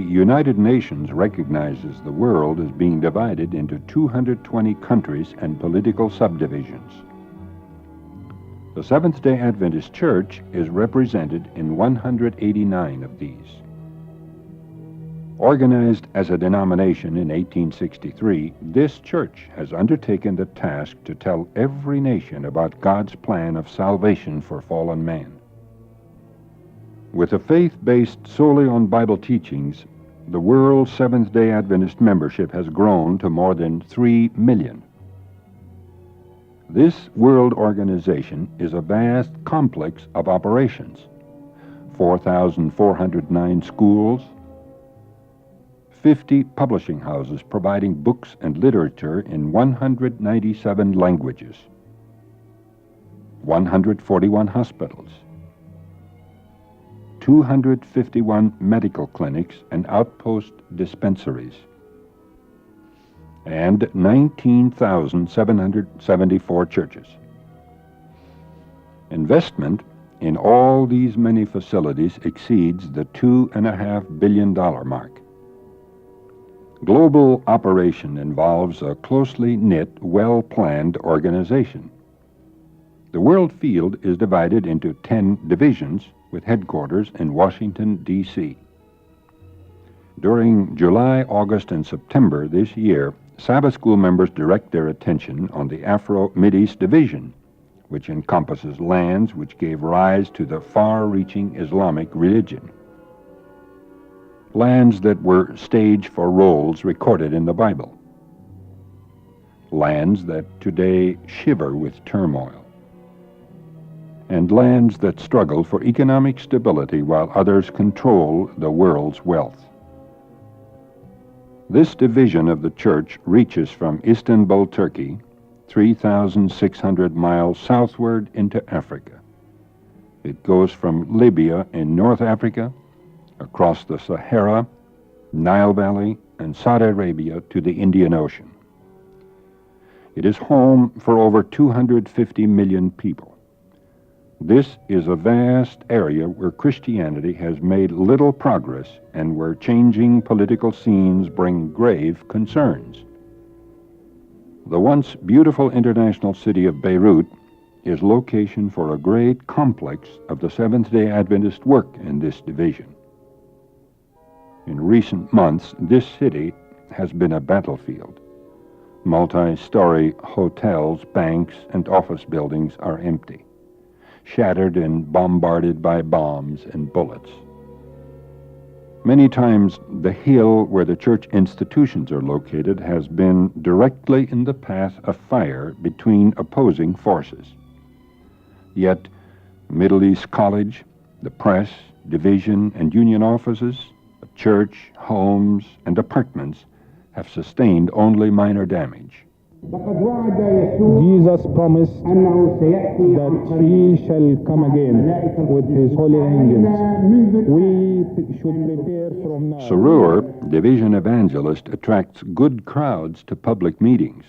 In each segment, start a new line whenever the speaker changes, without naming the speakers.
United Nations recognizes the world as being divided into 220 countries and political subdivisions. The Seventh-day Adventist Church is represented in 189 of these. Organized as a denomination in 1863, this church has undertaken the task to tell every nation about God's plan of salvation for fallen man. With a faith based solely on Bible teachings, the world Seventh-day Adventist membership has grown to more than 3 million. This world organization is a vast complex of operations: 4,409 schools, 50 publishing houses providing books and literature in 197 languages, 141 hospitals, 251 medical clinics and outpost dispensaries, and 19,774 churches. Investment in all these many facilities exceeds the $2.5 billion mark. Global operation involves a closely knit, well-planned organization. The world field is divided into 10 divisions with headquarters in Washington, D.C. During July, August, and September this year, Sabbath school members direct their attention on the Afro-Mideast Division, which encompasses lands which gave rise to the far-reaching Islamic religion. Lands that were stage for roles recorded in the Bible. Lands that today shiver with turmoil. And lands that struggle for economic stability while others control the world's wealth. This division of the church reaches from Istanbul, Turkey, 3,600 miles southward into Africa. It goes from Libya in North Africa, across the Sahara, Nile Valley, and Saudi Arabia to the Indian Ocean. It is home for over 250 million people. This is a vast area where Christianity has made little progress and where changing political scenes bring grave concerns. The once beautiful international city of Beirut is location for a great complex of the Seventh-day Adventist work in this division. In recent months, this city has been a battlefield. Multi-story hotels, banks, and office buildings are empty, shattered and bombarded by bombs and bullets. Many times, the hill where the church institutions are located has been directly in the path of fire between opposing forces. Yet, Middle East College, the press, division, and union offices, a church, homes, and apartments have sustained only minor damage.
Jesus promised that he shall come again with his holy angels. We should prepare from now.
Sarur, division evangelist, attracts good crowds to public meetings.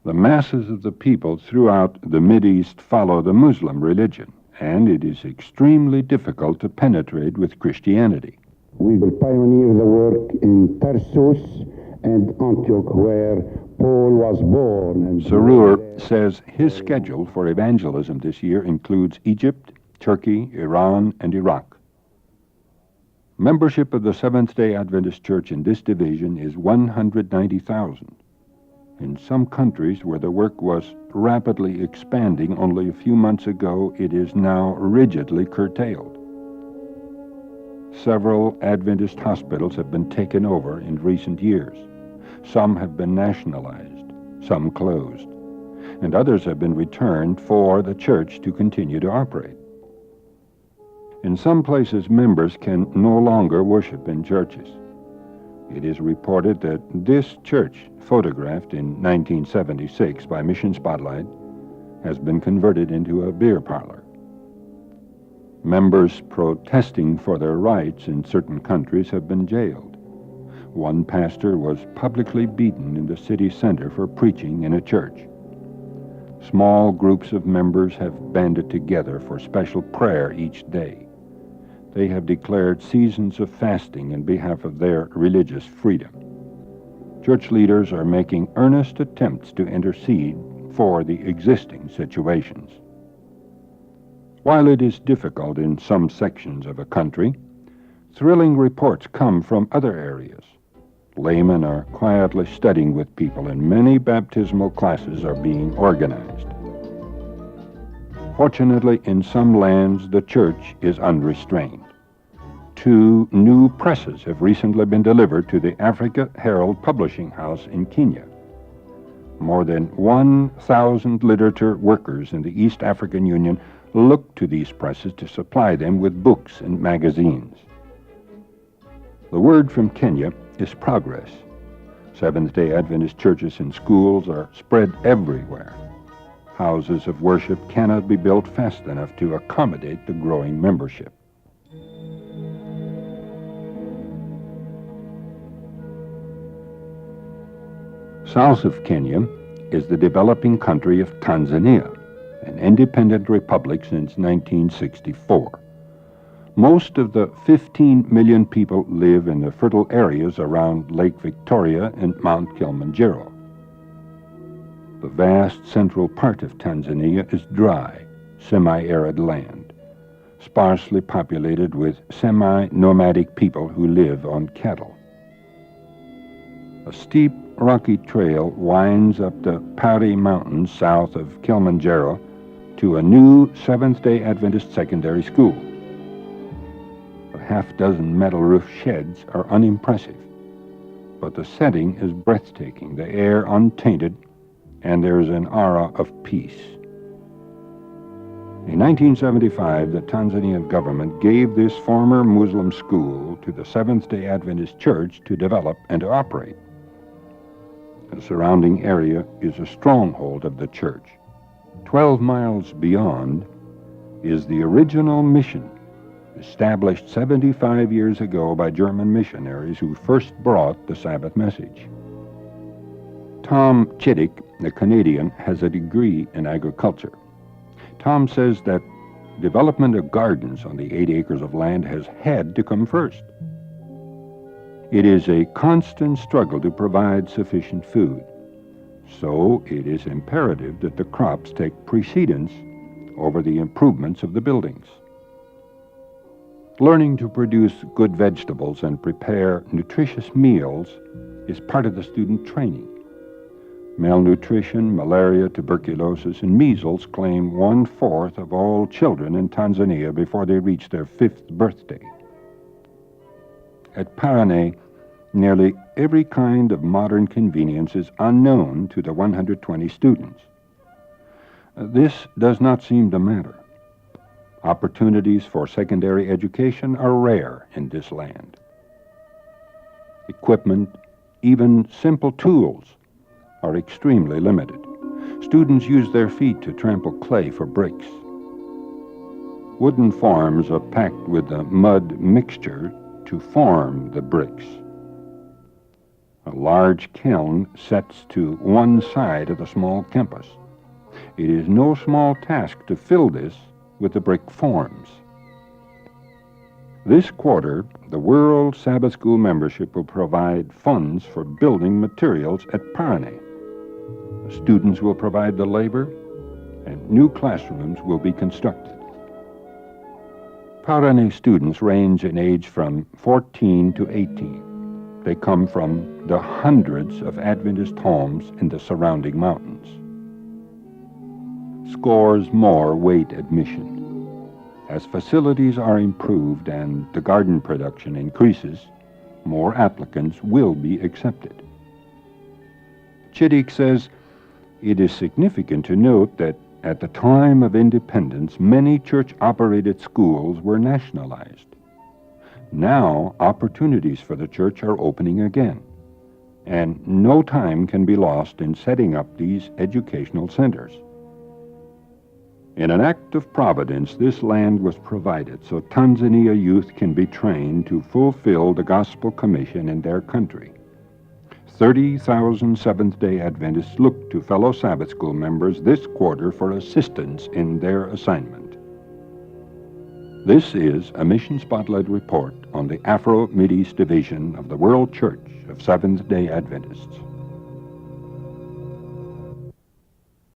The masses of the people throughout the Mideast follow the Muslim religion, and it is extremely difficult to penetrate with Christianity.
We will pioneer the work in Tarsus and Antioch, where Paul was born. And
Sarur says his schedule for evangelism this year includes Egypt, Turkey, Iran, and Iraq. Membership of the Seventh-day Adventist Church in this division is 190,000. In some countries where the work was rapidly expanding only a few months ago, it is now rigidly curtailed. Several Adventist hospitals have been taken over in recent years. Some have been nationalized, some closed, and others have been returned for the church to continue to operate. In some places, members can no longer worship in churches. It is reported that this church, photographed in 1976 by Mission Spotlight, has been converted into a beer parlor. Members protesting for their rights in certain countries have been jailed. One pastor was publicly beaten in the city center for preaching in a church. Small groups of members have banded together for special prayer each day. They have declared seasons of fasting in behalf of their religious freedom. Church leaders are making earnest attempts to intercede for the existing situations. While it is difficult in some sections of a country, thrilling reports come from other areas. Laymen are quietly studying with people, and many baptismal classes are being organized. Fortunately, in some lands, the church is unrestrained. 2 new presses have recently been delivered to the Africa Herald Publishing House in Kenya. More than 1,000 literature workers in the East African Union look to these presses to supply them with books and magazines. The word from Kenya is progress. Seventh-day Adventist churches and schools are spread everywhere. Houses of worship cannot be built fast enough to accommodate the growing membership. South of Kenya is the developing country of Tanzania, an independent republic since 1964. Most of the 15 million people live in the fertile areas around Lake Victoria and Mount Kilimanjaro. The vast central part of Tanzania is dry, semi-arid land, sparsely populated with semi-nomadic people who live on cattle. A steep, rocky trail winds up the Parane Mountains south of Kilimanjaro to a new Seventh-day Adventist secondary school. A half-dozen metal roof sheds are unimpressive, but the setting is breathtaking, the air untainted, and there is an aura of peace. In 1975, the Tanzanian government gave this former Muslim school to the Seventh-day Adventist Church to develop and to operate. The surrounding area is a stronghold of the church. 12 miles beyond is the original mission, established 75 years ago by German missionaries who first brought the Sabbath message. Tom Chittick, the Canadian, has a degree in agriculture. Tom says that development of gardens on the 8 acres of land has had to come first. It is a constant struggle to provide sufficient food, so it is imperative that the crops take precedence over the improvements of the buildings. Learning to produce good vegetables and prepare nutritious meals is part of the student training. Malnutrition, malaria, tuberculosis, and measles claim 1/4 of all children in Tanzania before they reach their 5th birthday. At Parane, nearly every kind of modern convenience is unknown to the 120 students. This does not seem to matter. Opportunities for secondary education are rare in this land. Equipment, even simple tools, are extremely limited. Students use their feet to trample clay for bricks. Wooden forms are packed with the mud mixture to form the bricks. A large kiln sets to one side of the small campus. It is no small task to fill this with the brick forms. This quarter, the World Sabbath School membership will provide funds for building materials at Parane. The students will provide the labor, and new classrooms will be constructed. Parane students range in age from 14 to 18. They come from the hundreds of Adventist homes in the surrounding mountains. Scores more wait admission. As facilities are improved and the garden production increases, more applicants will be accepted. Chittick says it is significant to note that at the time of independence, many church-operated schools were nationalized. Now, opportunities for the church are opening again, and no time can be lost in setting up these educational centers. In an act of providence, this land was provided so Tanzania youth can be trained to fulfill the gospel commission in their country. 30,000 Seventh-day Adventists look to fellow Sabbath School members this quarter for assistance in their assignment. This is a Mission Spotlight report on the Afro-Mideast Division of the World Church of Seventh-day Adventists.